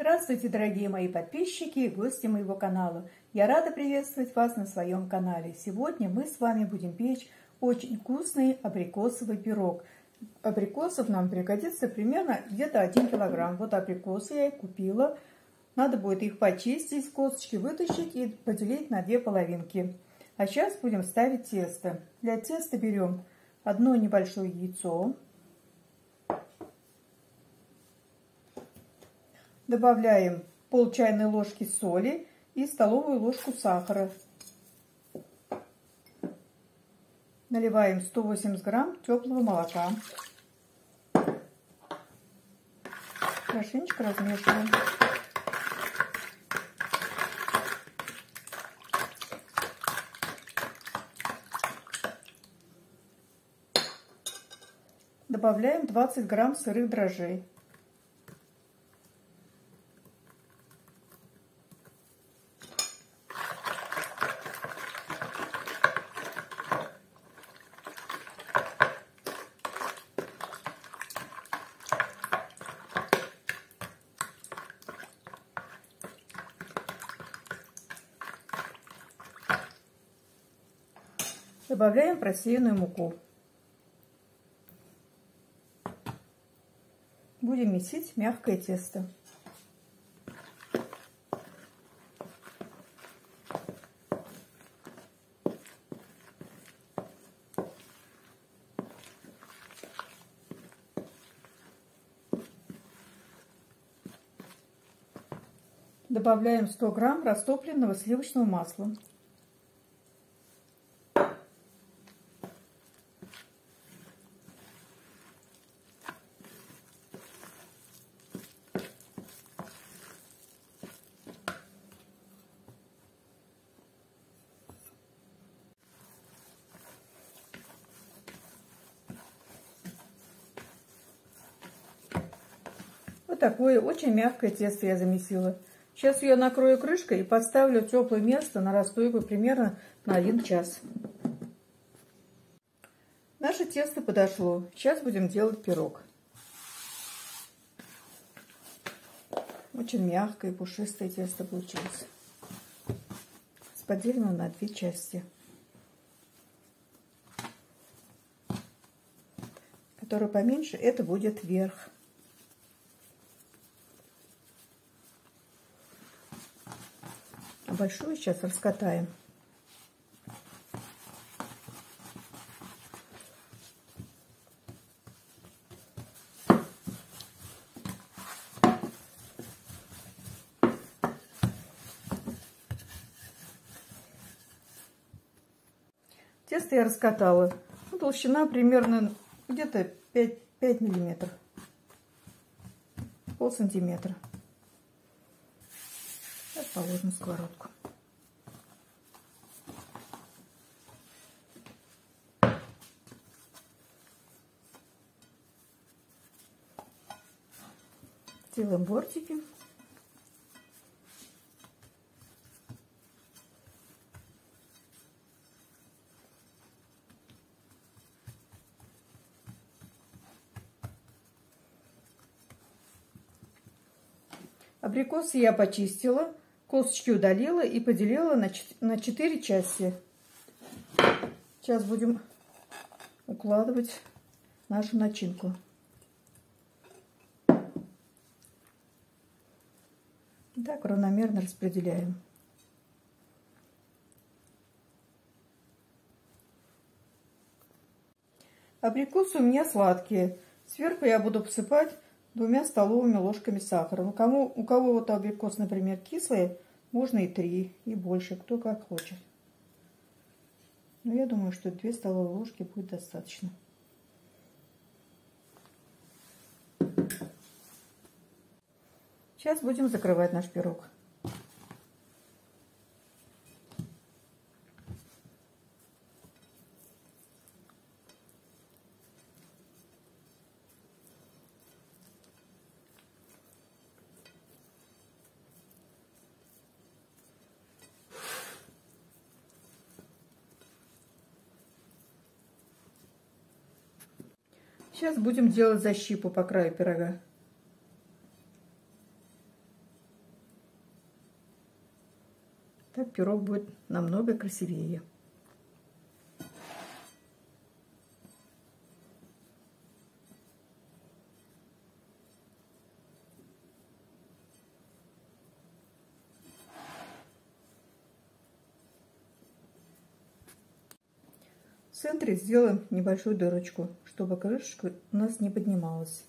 Здравствуйте, дорогие мои подписчики и гости моего канала. Я рада приветствовать вас на своем канале. Сегодня мы с вами будем печь очень вкусный абрикосовый пирог. Абрикосов нам пригодится примерно где-то 1 килограмм. Вот абрикосы я их купила. Надо будет их почистить, с косточки вытащить и поделить на 2 половинки. А сейчас будем ставить тесто. Для теста берем одно небольшое яйцо. Добавляем пол чайной ложки соли и столовую ложку сахара. Наливаем 180 грамм теплого молока. Хорошенечко размешиваем. Добавляем 20 грамм сырых дрожжей. Добавляем просеянную муку. Будем месить мягкое тесто. Добавляем 100 грамм растопленного сливочного масла. Вот такое очень мягкое тесто я замесила. Сейчас я накрою крышкой и поставлю в теплое место на расстойку примерно на 1 час. Наше тесто подошло. Сейчас будем делать пирог. Очень мягкое и пушистое тесто получилось. Поделено на 2 части. Который поменьше, это будет верх. А большую сейчас раскатаем. Тесто я раскатала. Толщина примерно где-то 5 миллиметров. Полсантиметра. Сейчас положим в сковородку. Делаем бортики. Абрикосы я почистила, косточки удалила и поделила на 4 части. Сейчас будем укладывать нашу начинку. Так равномерно распределяем. Абрикосы у меня сладкие. Сверху я буду посыпать 2 столовыми ложками сахара. У кого вот абрикос, например, кислый, можно и 3, и больше, кто как хочет. Но я думаю, что 2 столовые ложки будет достаточно. Сейчас будем закрывать наш пирог. Сейчас будем делать защипу по краю пирога. Так пирог будет намного красивее. В центре сделаем небольшую дырочку, чтобы крышечка у нас не поднималась.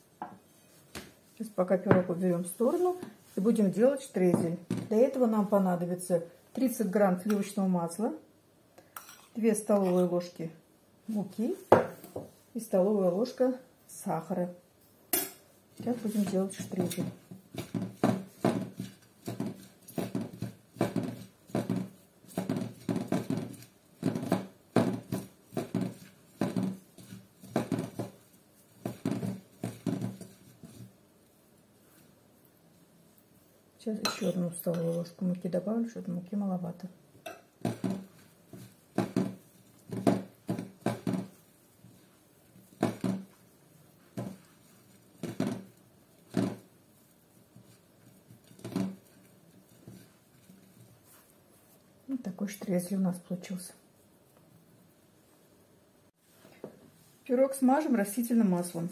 Сейчас пока пирог уберем в сторону и будем делать штрезель. Для этого нам понадобится 30 грамм сливочного масла, 2 столовые ложки муки и столовая ложка сахара. Сейчас будем делать штрезель. Сейчас еще одну столовую ложку муки добавлю, что-то муки маловато. Вот такой штрезель у нас получился. Пирог смажем растительным маслом.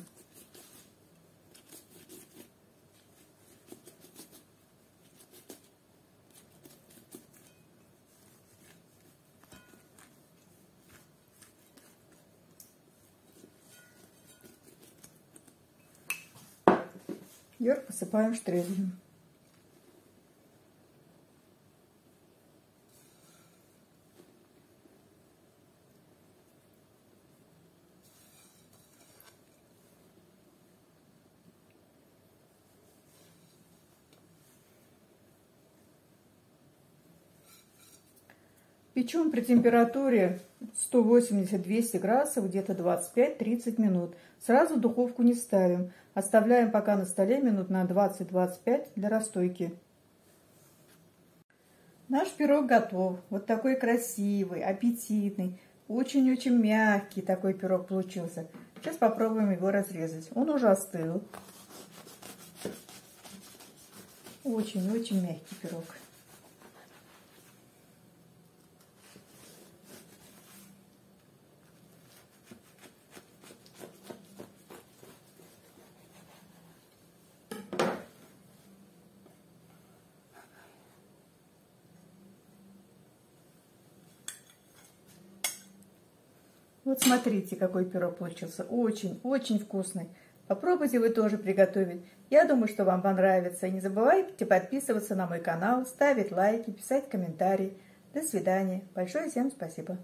Вверх посыпаем штрезелем. Печем при температуре 180-200 градусов где-то 25-30 минут. Сразу в духовку не ставим. Оставляем пока на столе минут на 20-25 для расстойки. Наш пирог готов. Вот такой красивый, аппетитный, очень-очень мягкий такой пирог получился. Сейчас попробуем его разрезать. Он уже остыл. Очень-очень мягкий пирог. Вот смотрите, какой пирог получился. Очень-очень вкусный. Попробуйте вы тоже приготовить. Я думаю, что вам понравится. И не забывайте подписываться на мой канал, ставить лайки, писать комментарии. До свидания. Большое всем спасибо.